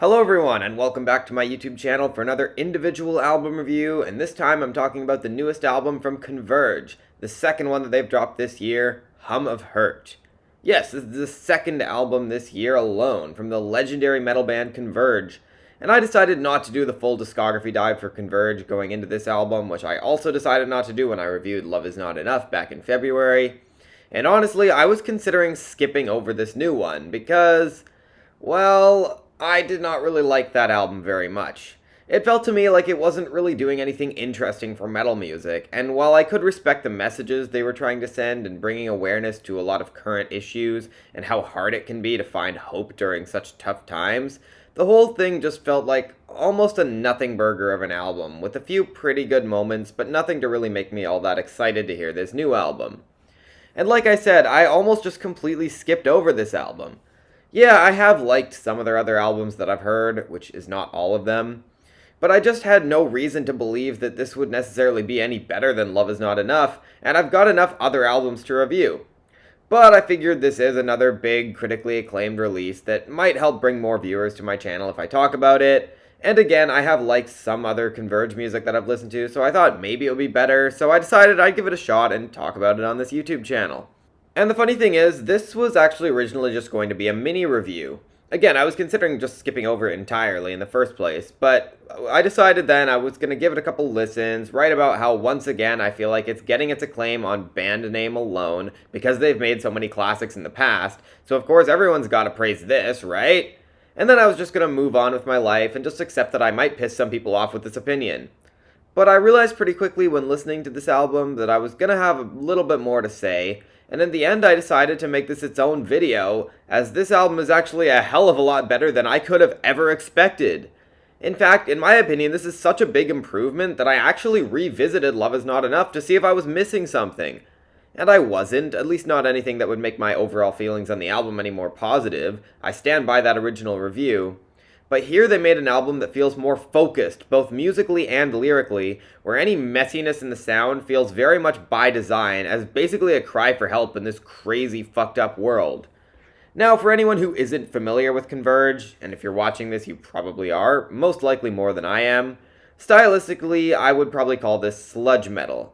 Hello everyone, and welcome back to my YouTube channel for another individual album review, and this time I'm talking about the newest album from Converge, the second one that they've dropped this year, Hum of Hurt. Yes, this is the second album this year alone from the legendary metal band Converge, and I decided not to do the full discography dive for Converge going into this album, which I also decided not to do when I reviewed Love Is Not Enough back in February. And honestly, I was considering skipping over this new one because, well, I did not really like that album very much. It felt to me like it wasn't really doing anything interesting for metal music, and while I could respect the messages they were trying to send and bringing awareness to a lot of current issues and how hard it can be to find hope during such tough times, the whole thing just felt like almost a nothing burger of an album, with a few pretty good moments, but nothing to really make me all that excited to hear this new album. And like I said, I almost just completely skipped over this album. Yeah, I have liked some of their other albums that I've heard, which is not all of them, but I just had no reason to believe that this would necessarily be any better than Love Is Not Enough, and I've got enough other albums to review. But I figured this is another big, critically acclaimed release that might help bring more viewers to my channel if I talk about it, and again, I have liked some other Converge music that I've listened to, so I thought maybe it would be better, so I decided I'd give it a shot and talk about it on this YouTube channel. And the funny thing is, this was actually originally just going to be a mini review. Again, I was considering just skipping over it entirely in the first place, but I decided then I was going to give it a couple listens, write about how once again I feel like it's getting its acclaim on band name alone, because they've made so many classics in the past, so of course everyone's got to praise this, right? And then I was just going to move on with my life and just accept that I might piss some people off with this opinion. But I realized pretty quickly when listening to this album that I was going to have a little bit more to say, and in the end I decided to make this its own video, as this album is actually a hell of a lot better than I could have ever expected. In fact, in my opinion, this is such a big improvement that I actually revisited Love Is Not Enough to see if I was missing something. And I wasn't, at least not anything that would make my overall feelings on the album any more positive. I stand by that original review. But here they made an album that feels more focused, both musically and lyrically, where any messiness in the sound feels very much by design, as basically a cry for help in this crazy fucked up world. Now, for anyone who isn't familiar with Converge, and if you're watching this you probably are, most likely more than I am, stylistically I would probably call this sludge metal.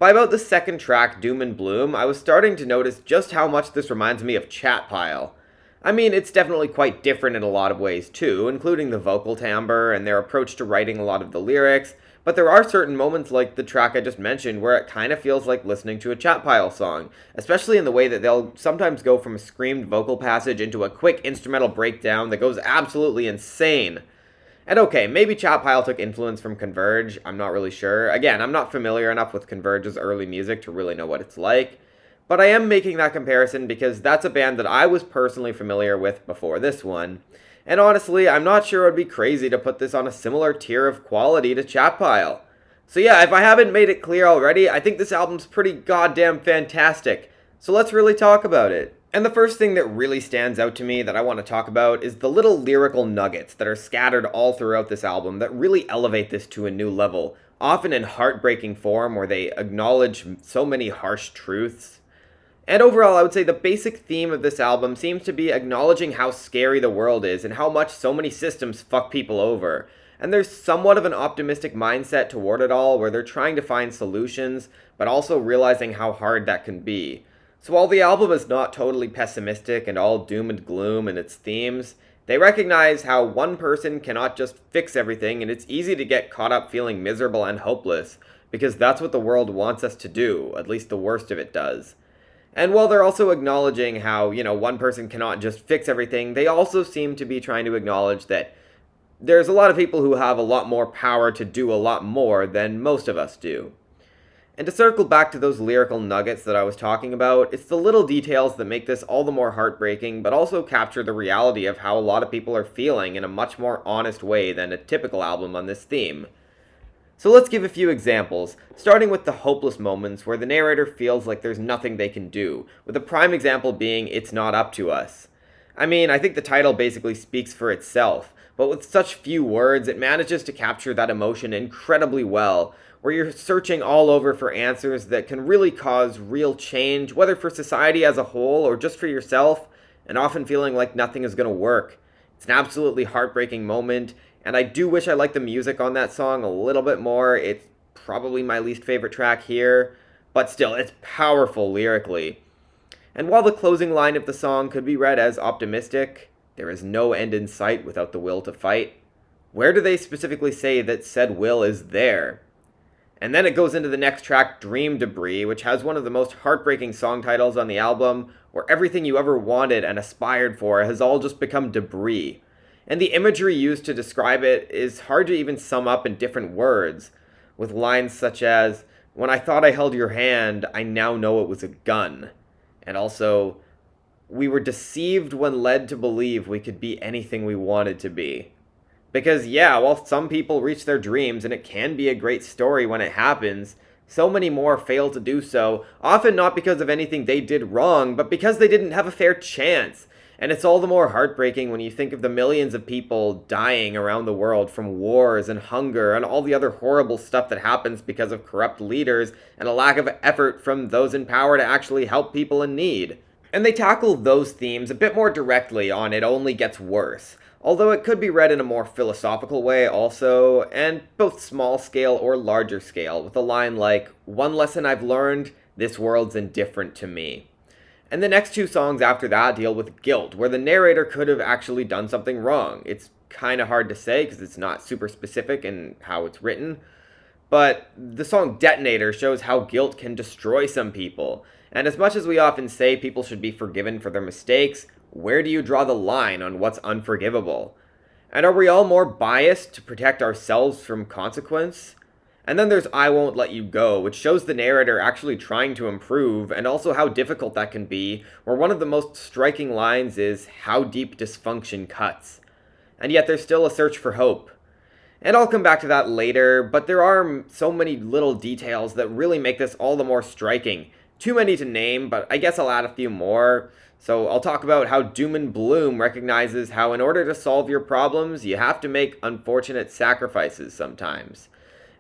By about the second track, Doom and Bloom, I was starting to notice just how much this reminds me of Chat Pile. I mean, it's definitely quite different in a lot of ways too, including the vocal timbre and their approach to writing a lot of the lyrics, but there are certain moments like the track I just mentioned where it kind of feels like listening to a Chat Pile song, especially in the way that they'll sometimes go from a screamed vocal passage into a quick instrumental breakdown that goes absolutely insane. And okay, maybe Chat Pile took influence from Converge, I'm not really sure. Again, I'm not familiar enough with Converge's early music to really know what it's like. But I am making that comparison because that's a band that I was personally familiar with before this one. And honestly, I'm not sure it would be crazy to put this on a similar tier of quality to Chat Pile. So yeah, if I haven't made it clear already, I think this album's pretty goddamn fantastic. So let's really talk about it. And the first thing that really stands out to me that I want to talk about is the little lyrical nuggets that are scattered all throughout this album that really elevate this to a new level, often in heartbreaking form where they acknowledge so many harsh truths. And overall, I would say the basic theme of this album seems to be acknowledging how scary the world is and how much so many systems fuck people over. And there's somewhat of an optimistic mindset toward it all, where they're trying to find solutions, but also realizing how hard that can be. So while the album is not totally pessimistic and all doom and gloom in its themes, they recognize how one person cannot just fix everything, and it's easy to get caught up feeling miserable and hopeless, because that's what the world wants us to do, at least the worst of it does. And while they're also acknowledging how, one person cannot just fix everything, they also seem to be trying to acknowledge that there's a lot of people who have a lot more power to do a lot more than most of us do. And to circle back to those lyrical nuggets that I was talking about, it's the little details that make this all the more heartbreaking, but also capture the reality of how a lot of people are feeling in a much more honest way than a typical album on this theme. So let's give a few examples, starting with the hopeless moments where the narrator feels like there's nothing they can do, with a prime example being It's Not Up to Us. I mean, I think the title basically speaks for itself, but with such few words, it manages to capture that emotion incredibly well, where you're searching all over for answers that can really cause real change, whether for society as a whole or just for yourself, and often feeling like nothing is going to work. It's an absolutely heartbreaking moment, and I do wish I liked the music on that song a little bit more. It's probably my least favorite track here, but still, it's powerful lyrically. And while the closing line of the song could be read as optimistic, there is no end in sight without the will to fight, where do they specifically say that said will is there? And then it goes into the next track, Dream Debris, which has one of the most heartbreaking song titles on the album, where everything you ever wanted and aspired for has all just become debris. And the imagery used to describe it is hard to even sum up in different words, with lines such as, "When I thought I held your hand, I now know it was a gun." And also, "We were deceived when led to believe we could be anything we wanted to be." Because, yeah, while some people reach their dreams, and it can be a great story when it happens, so many more fail to do so, often not because of anything they did wrong, but because they didn't have a fair chance. And it's all the more heartbreaking when you think of the millions of people dying around the world from wars and hunger and all the other horrible stuff that happens because of corrupt leaders and a lack of effort from those in power to actually help people in need. And they tackle those themes a bit more directly on It Only Gets Worse, although it could be read in a more philosophical way also, and both small scale or larger scale, with a line like, "One lesson I've learned, this world's indifferent to me." And the next two songs after that deal with guilt, where the narrator could have actually done something wrong. It's kind of hard to say because it's not super specific in how it's written, but the song Detonator shows how guilt can destroy some people. And as much as we often say people should be forgiven for their mistakes, where do you draw the line on what's unforgivable? And are we all more biased to protect ourselves from consequence? And then there's I Won't Let You Go, which shows the narrator actually trying to improve, and also how difficult that can be, where one of the most striking lines is how deep dysfunction cuts. And yet there's still a search for hope. And I'll come back to that later, but there are so many little details that really make this all the more striking. Too many to name, but I guess I'll add a few more. So I'll talk about how Doom and Bloom recognizes how in order to solve your problems, you have to make unfortunate sacrifices sometimes.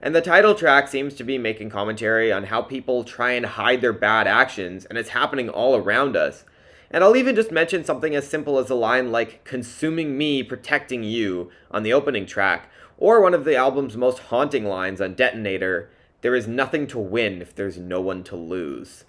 And the title track seems to be making commentary on how people try and hide their bad actions, and it's happening all around us. And I'll even just mention something as simple as a line like "consuming me, protecting you" on the opening track, or one of the album's most haunting lines on Detonator, "There is nothing to win if there's no one to lose."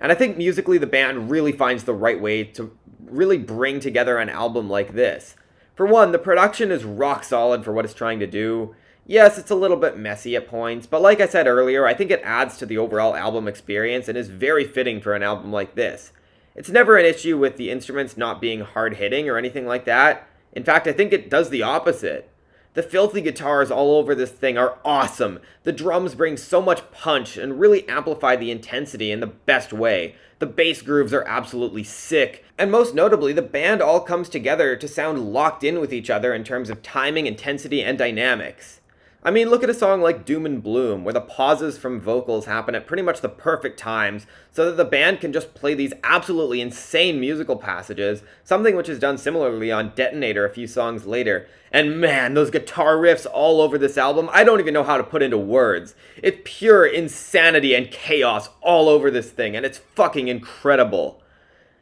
And I think musically the band really finds the right way to really bring together an album like this. For one, the production is rock solid for what it's trying to do. Yes, it's a little bit messy at points, but like I said earlier, I think it adds to the overall album experience and is very fitting for an album like this. It's never an issue with the instruments not being hard-hitting or anything like that. In fact, I think it does the opposite. The filthy guitars all over this thing are awesome. The drums bring so much punch and really amplify the intensity in the best way. The bass grooves are absolutely sick. And most notably, the band all comes together to sound locked in with each other in terms of timing, intensity, and dynamics. I mean, look at a song like Doom and Bloom, where the pauses from vocals happen at pretty much the perfect times, so that the band can just play these absolutely insane musical passages, something which is done similarly on Detonator a few songs later. And man, those guitar riffs all over this album, I don't even know how to put into words. It's pure insanity and chaos all over this thing, and it's fucking incredible.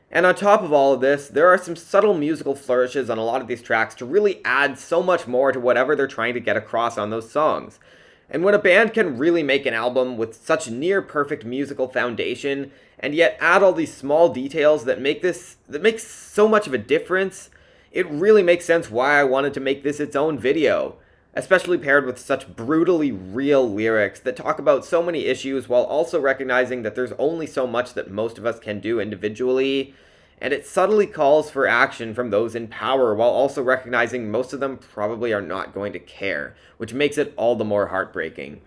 And on top of all of this, there are some subtle musical flourishes on a lot of these tracks to really add so much more to whatever they're trying to get across on those songs. And when a band can really make an album with such near perfect musical foundation, and yet add all these small details that makes so much of a difference, it really makes sense why I wanted to make this its own video. Especially paired with such brutally real lyrics that talk about so many issues while also recognizing that there's only so much that most of us can do individually, and it subtly calls for action from those in power while also recognizing most of them probably are not going to care, which makes it all the more heartbreaking.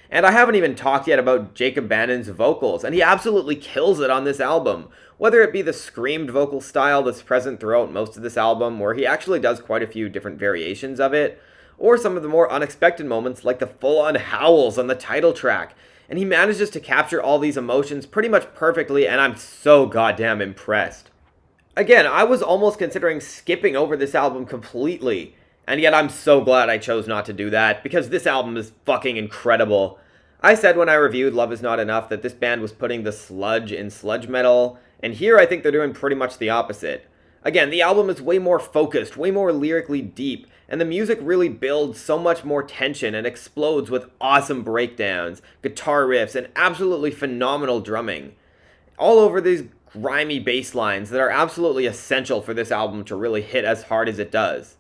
And I haven't even talked yet about Jacob Bannon's vocals, and he absolutely kills it on this album. Whether it be the screamed vocal style that's present throughout most of this album, where he actually does quite a few different variations of it, or some of the more unexpected moments like the full-on howls on the title track. And he manages to capture all these emotions pretty much perfectly, and I'm so goddamn impressed. Again, I was almost considering skipping over this album completely, and yet I'm so glad I chose not to do that, because this album is fucking incredible. I said when I reviewed Love Is Not Enough that this band was putting the sludge in sludge metal, and here I think they're doing pretty much the opposite. Again, the album is way more focused, way more lyrically deep, and the music really builds so much more tension and explodes with awesome breakdowns, guitar riffs, and absolutely phenomenal drumming. All over these grimy bass lines that are absolutely essential for this album to really hit as hard as it does.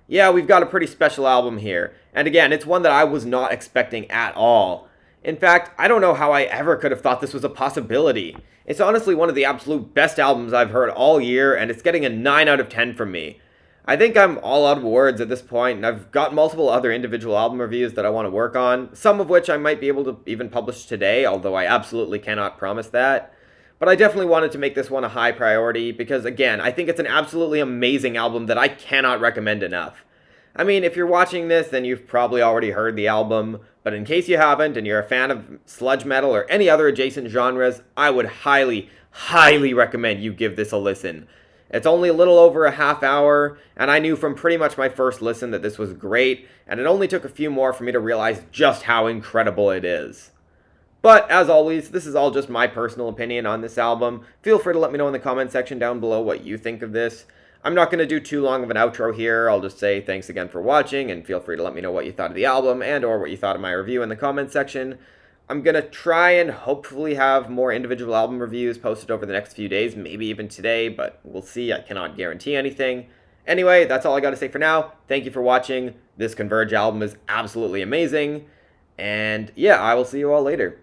Yeah, we've got a pretty special album here, and again, it's one that I was not expecting at all. In fact, I don't know how I ever could have thought this was a possibility. It's honestly one of the absolute best albums I've heard all year, and it's getting a 9 out of 10 from me. I think I'm all out of words at this point, and I've got multiple other individual album reviews that I want to work on, some of which I might be able to even publish today, although I absolutely cannot promise that. But I definitely wanted to make this one a high priority because, again, I think it's an absolutely amazing album that I cannot recommend enough. I mean, if you're watching this, then you've probably already heard the album, but in case you haven't and you're a fan of sludge metal or any other adjacent genres, I would highly, highly recommend you give this a listen. It's only a little over a half hour, and I knew from pretty much my first listen that this was great, and it only took a few more for me to realize just how incredible it is. But, as always, this is all just my personal opinion on this album. Feel free to let me know in the comment section down below what you think of this. I'm not going to do too long of an outro here. I'll just say thanks again for watching, and feel free to let me know what you thought of the album and or what you thought of my review in the comment section. I'm going to try and hopefully have more individual album reviews posted over the next few days, maybe even today, but we'll see. I cannot guarantee anything. Anyway, that's all I got to say for now. Thank you for watching. This Converge album is absolutely amazing. And yeah, I will see you all later.